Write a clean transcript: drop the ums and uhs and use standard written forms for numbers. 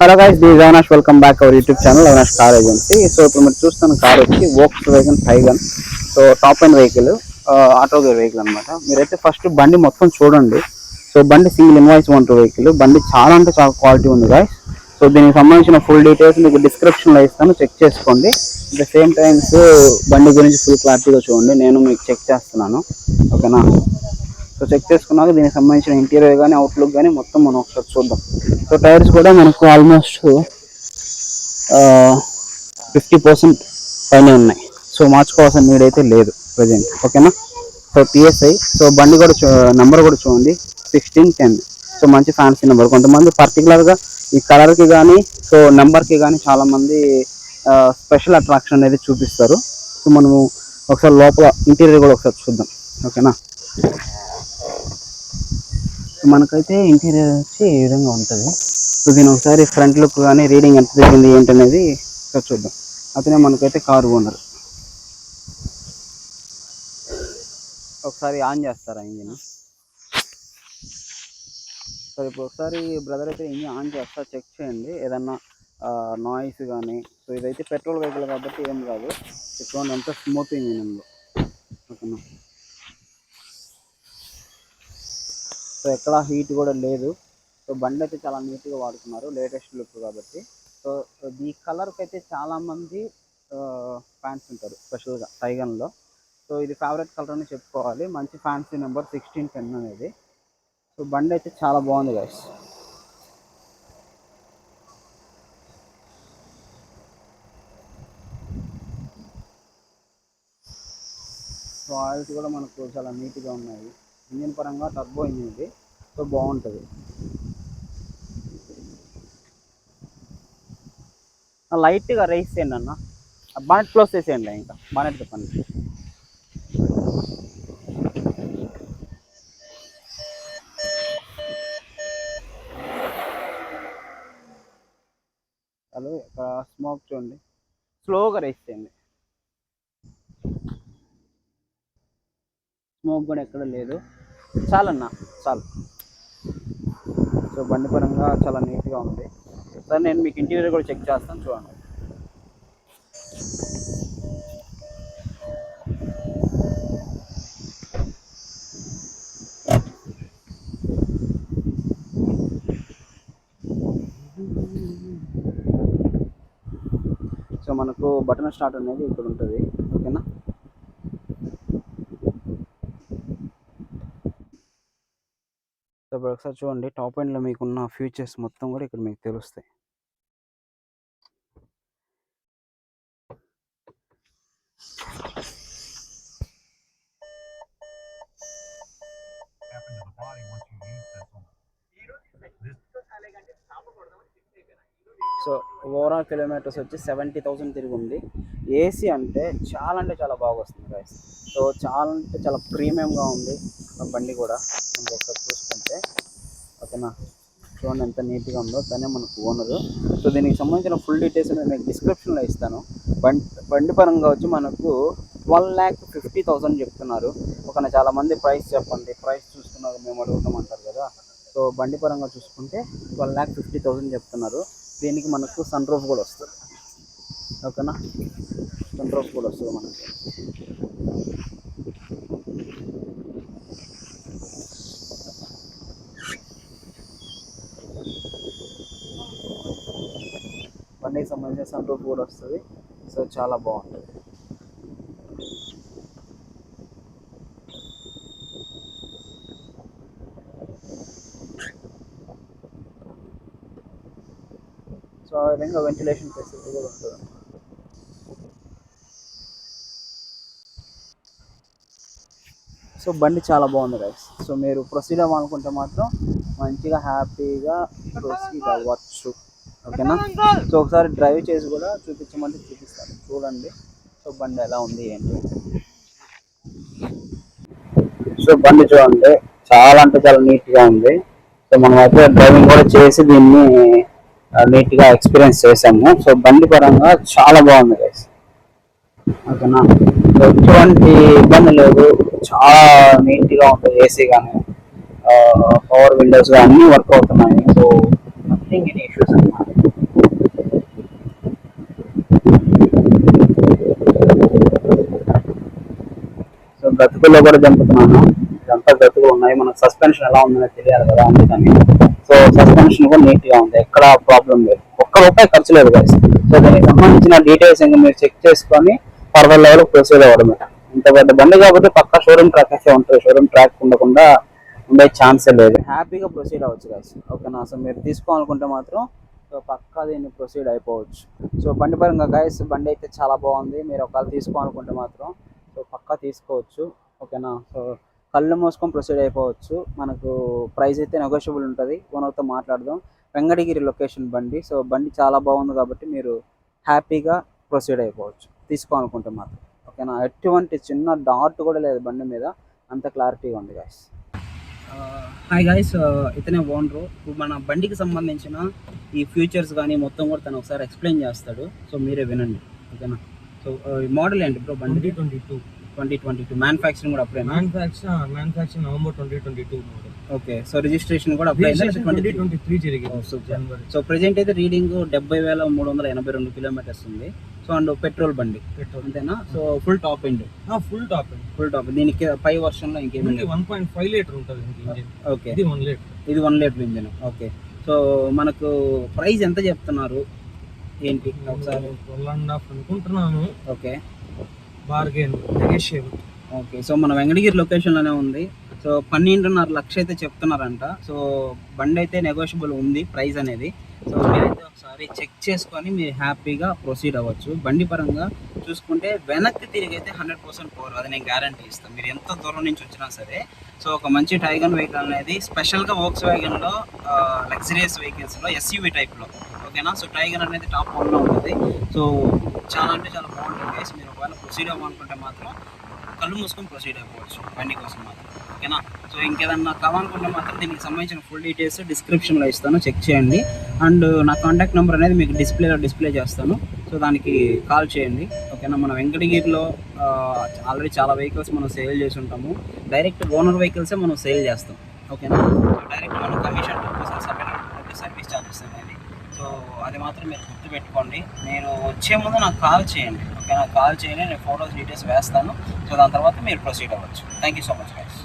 Hello guys, this Avinash. Welcome back our YouTube channel Avinash car agency. So ఇప్పుడు మీరు చూస్తున్న car వచ్చి Volkswagen టైగన్. So top and vehicle, auto gear vehicle అనమాట. మీరైతే first బండి మొత్తం చూడండి. సో బండి సింగిల్ ఇన్వాయిస్ ఓనర్ వెహికల్. బండి చాలా అంటే చాలా క్వాలిటీ ఉంది గైస్. సో దీనికి సంబంధించిన ఫుల్ డీటెయిల్స్ మీకు డిస్క్రిప్షన్లో ఇస్తాను, చెక్ చేసుకోండి. అట్ ద సేమ్ టైమ్స్ బండి గురించి ఫుల్ క్లారిటీగా చూడండి, నేను మీకు చెక్ చేస్తున్నాను. ఓకేనా? సో చెక్ చేసుకున్నాక దీనికి సంబంధించిన ఇంటీరియర్ కానీ అవుట్లుక్ కానీ మొత్తం మనం ఒకసారి చూద్దాం. సో టైర్స్ కూడా మనకు ఆల్మోస్ట్ 50% పైన ఉన్నాయి. సో మార్చుకోవాల్సిన నీడ్ అయితే లేదు ప్రజెంట్. ఓకేనా? So PSI. సో బండి కూడా నెంబర్ కూడా చూడండి, 1610. సో మంచి ఫ్యాన్సీ నెంబర్. కొంతమంది పర్టికులర్గా ఈ కలర్కి కానీ సో నెంబర్కి కానీ చాలామంది స్పెషల్ అట్రాక్షన్ అనేది చూపిస్తారు. సో మనము ఒకసారి లోపల ఇంటీరియర్ కూడా ఒకసారి చూద్దాం. ఓకేనా? మనకైతే ఇంటీరియర్ వచ్చి ఈ విధంగా ఉంటుంది. సో దీని ఒకసారి ఫ్రంట్ లుక్ కానీ రీడింగ్ ఎంత జరిగింది ఏంటనేది చూద్దాం. అతనే మనకైతే కారు ఓనర్. ఒకసారి ఆన్ చేస్తారా ఇంజిన్? సో ఇప్పుడు ఒకసారి బ్రదర్ అయితే ఇంజిన్ ఆన్ చేస్తా, చెక్ చేయండి ఏదన్నా నాయిస్ కానీ. సో ఇదైతే పెట్రోల్ వెహికల్ కాబట్టి ఏం కాదు. చూడండి ఎంత స్మూత్ ఇంజిన్ ఉందో. ఓకేనా? సో ఎక్కడ హీట్ కూడా లేదు. సో బండి అయితే చాలా నీట్గా వాడుతున్నారు, లేటెస్ట్ లుక్ కాబట్టి. సో ఈ కలర్కి అయితే చాలామంది ఫ్యాన్స్ ఉంటారు స్పెషల్గా టైగన్లో. సో ఇది ఫేవరెట్ కలర్ అని చెప్పుకోవాలి. మంచి ఫ్యాన్సీ నెంబర్ 1610 అనేది. సో బండి అయితే చాలా బాగుంది గైస్. సో ఆయిల్స్ కూడా మనకు చాలా నీట్గా ఉన్నాయి. ఇంజిన్ పరంగా టర్బో ఇంజిన్ ఇది. సో బాగుంటుంది. లైట్గా రైస్ చేయండి అన్న, బానెట్ క్లోజ్ చేసేయండి. ఇంకా బానెట్ చెప్పండి. హలో, ఇక్కడ స్మోక్ చూడండి, స్లోగా రైస్ చేయండి. స్మోక్ కూడా ఎక్కడ లేదు. చాలన్న, చాలు. సో బండి పరంగా చాలా నీట్గా ఉంది. సార్ నేను మీకు ఇంటీరియర్ కూడా చెక్ చేస్తాను, చూడండి. సో మనకు బటన్ స్టార్ట్ అనేది ఇక్కడ ఉంటుంది. ఓకేనా? సో ఇప్పుడు ఒకసారి చూడండి, టాప్ ఎండ్లో మీకున్న ఫీచర్స్ మొత్తం కూడా ఇక్కడ మీకు తెలుస్తాయి. సో ఓవరాల్ కిలోమీటర్స్ వచ్చి 70,000 తిరిగి ఉంది. ఏసీ అంటే చాలా బాగా వస్తుంది గైస్. సో చాలా అంటే చాలా ప్రీమియంగా ఉంది బండి కూడా. మనం ఒకసారి చూసుకుంటే ఓకేనా? చూడండి ఎంత నీట్గా ఉందో. తనే మనకు ఓనరు. సో దీనికి సంబంధించిన ఫుల్ డీటెయిల్స్ అనేది మీకు డిస్క్రిప్షన్లో ఇస్తాను. బండి పరంగా వచ్చి మనకు 12,50,000 చెప్తున్నారు. ఒకనా చాలామంది ప్రైస్ చెప్పండి, ప్రైస్ చూసుకున్నారు మేము అడుగుతామంటారు కదా. సో బండి పరంగా చూసుకుంటే 12,50,000 చెప్తున్నారు. దీనికి మనకు సన్ రూఫ్ కూడా వస్తుంది. ఓకేనా? సన్ రూఫ్ కూడా వస్తుంది మనకి. బండికి సంబంధించిన సన్ రూఫ్ కూడా వస్తుంది. సో చాలా బాగుంటుంది. సో ఆ విధంగా వెంటిలేషన్ ఫెసిలిటీ కూడా ఉంటుంది. సో బండి చాలా బాగుంది గైస్. సో మీరు ప్రొసీడ్ అవ్వాలనుకుంటే మాత్రం మంచిగా హ్యాపీగా ప్రొసీడ్ అవ్వచ్చు. ఓకేనా? సో ఒకసారి డ్రైవ్ చేసి కూడా చూపించమంటే చూపిస్తాను, చూడండి. సో బండి ఎలా ఉంది ఏంటి. సో బండి చూడండి, చాలా అంటే చాలా నీట్గా ఉంది. సో మనం అయితే డ్రైవింగ్ కూడా చేసి దీన్ని నీట్గా ఎక్స్పీరియన్స్ చేసాము. సో బండి పరంగా చాలా బాగుంది గైస్. ఓకేనా? సో ఎటువంటి ఇబ్బంది లేదు, చాలా నీట్గా ఉంటుంది. ఏసీ కానీ పవర్ విండోస్ కానీ అన్నీ వర్క్ అవుతున్నాయి. సో నథింగ్ ఎనీ ఇష్యూస్ అన్నమాట. సో గతుకుల్లో కూడా జంపుతున్నాను, ఇదంతా గతుకులు ఉన్నాయి, మనకు సస్పెన్షన్ ఎలా ఉందనే తెలియాలి కదా, అందుకని. సో సస్పెన్షన్ కూడా నీట్గా ఉంది, ఎక్కడ ప్రాబ్లం లేదు, ఒక్క రూపాయి ఖర్చు లేదు guys. సో దానికి సంబంధించిన డీటెయిల్స్ ఇంకా మీరు చెక్ చేసుకొని ఫర్దర్ లెవెల్ ప్రొసీడ్ అవ్వడమే. ఇంత పెద్ద బండి కాబట్టి పక్కా షోరూమ్ ట్రాక్ అయితే ఉంటుంది, షోరూమ్ ట్రాక్ ఉండకుండా ఉండే ఛాన్సే లేదు, హ్యాపీగా ప్రొసీడ్ అవ్వచ్చు guys. ఓకేనా. సో మీరు తీసుకోవాలనుకుంటే మాత్రం సో పక్కా దీన్ని ప్రొసీడ్ అయిపోవచ్చు. సో బండి పరంగా గైస్ బండి అయితే చాలా బాగుంది, మీరు ఒకవేళ తీసుకోవాలనుకుంటే మాత్రం సో పక్కా తీసుకోవచ్చు. ఓకేనా. సో కళ్ళు మూసుకొని ప్రొసీడ్ అయిపోవచ్చు, మనకు ప్రైస్ అయితే నెగోషియబుల్ ఉంటుంది, ఓనర్తో మాట్లాడదాం. వెంకటగిరి లొకేషన్ బండి, సో బండి చాలా బాగుంది కాబట్టి మీరు హ్యాపీగా ప్రొసీడ్ అయిపోవచ్చు తీసుకోవాలనుకుంటే మాత్రం. ఓకేనా. ఎటువంటి చిన్న డాట్ కూడా లేదు బండి మీద, అంత క్లారిటీగా ఉంది గైస్. హాయ్ గాయస్, ఇతనే ఓనరు. ఇప్పుడు మన బండికి సంబంధించిన ఈ ఫ్యూచర్స్ కానీ మొత్తం కూడా తను ఒకసారి ఎక్స్ప్లెయిన్ చేస్తాడు, సో మీరే వినండి. ఓకేనా. సో మోడల్ ఏంటి బ్రో బండి? 2022 మ్యానుఫ్యాక్చరింగ్ కూడా అప్పుడే? Manufacturing November 2022 model. Okay. So registration కూడా అప్లై 2023 జరిగింది. సో ప్రెజెంట్ అయితే రీడింగ్ 70,382 కిలోమీటర్స్ ఉంది. సో అండ్ పెట్రోల్ బండి అంతేనా? So full top end? Full top. దీనికి పై వర్షన్లో ఇంకేమి 1.5 లీటర్ ఉంటుంది ఇంజిన్. ఓకే. ఇది 1 లీటర్. ఇది 1 లీటర్ ఇంజిన్. ఓకే. సో మనకు ప్రైస్ ఎంత చెప్తున్నారు ఏంటి ఒకసారి? 1.5 అనుకుంటున్నాను. Okay. Bargain negotiable. Okay. So మన వెంకటగిరి లొకేషన్లోనే ఉంది. సో 12.5 లక్షలు అయితే చెప్తున్నారంట. సో బండి అయితే నెగోషియబుల్ ఉంది ప్రైస్ అనేది. సో మీరైతే ఒకసారి చెక్ చేసుకొని మీరు హ్యాపీగా ప్రొసీడ్ అవ్వచ్చు. బండి పరంగా చూసుకుంటే వెనక్కి తిరిగి అయితే 100% పోరు, అది నేను గ్యారంటీ ఇస్తాను. మీరు ఎంత దూరం నుంచి వచ్చినా సరే. సో ఒక మంచి టైగన్ వెహికల్ అనేది స్పెషల్గా వోక్స్ వ్యాగన్లో లగ్జరియస్ వెహికల్స్లో ఎస్యూవీ టైప్లో. ఓకేనా. సో టైగన్ అనేది టాప్ 1లో ఉంటుంది. సో చాలా అంటే చాలా బాగుంటుంది గైస్. మీరు ఒకవేళ ప్రొసీడ్ అవ్వాలనుకుంటే మాత్రం కళ్ళు మూసుకొని ప్రొసీడ్ అయిపోవచ్చు బండి కోసం మాత్రం. ఓకేనా. సో ఇంకేదన్నా కావాలనుకుంటే మాత్రం దీనికి సంబంధించిన ఫుల్ డీటెయిల్స్ డిస్క్రిప్షన్లో ఇస్తాను, చెక్ చేయండి. అండ్ నా కాంటాక్ట్ నెంబర్ అనేది మీకు డిస్ప్లే చేస్తాను, సో దానికి కాల్ చేయండి. ఓకేనా. మన వెంకటగిరిలో ఆల్రెడీ చాలా వెహికల్స్ మనం సేల్ చేసి ఉంటాము, డైరెక్ట్ ఓనర్ వెహికల్సే మనం సేల్ చేస్తాం. ఓకేనా. సో డైరెక్ట్ మనం కమిషన్ 2% సర్వీస్ ఛార్జెస్ అనేది. సో అది మాత్రం మీరు గుర్తుపెట్టుకోండి. నేను వచ్చే ముందు నాకు కాల్ చేయండి. ఓకేనా. కాల్ చేయండి, నేను ఫోటోస్ డీటెయిల్స్ వేస్తాను. సో దాని తర్వాత మీరు ప్రొసీడ్ అవ్వచ్చు. Thank you so much guys.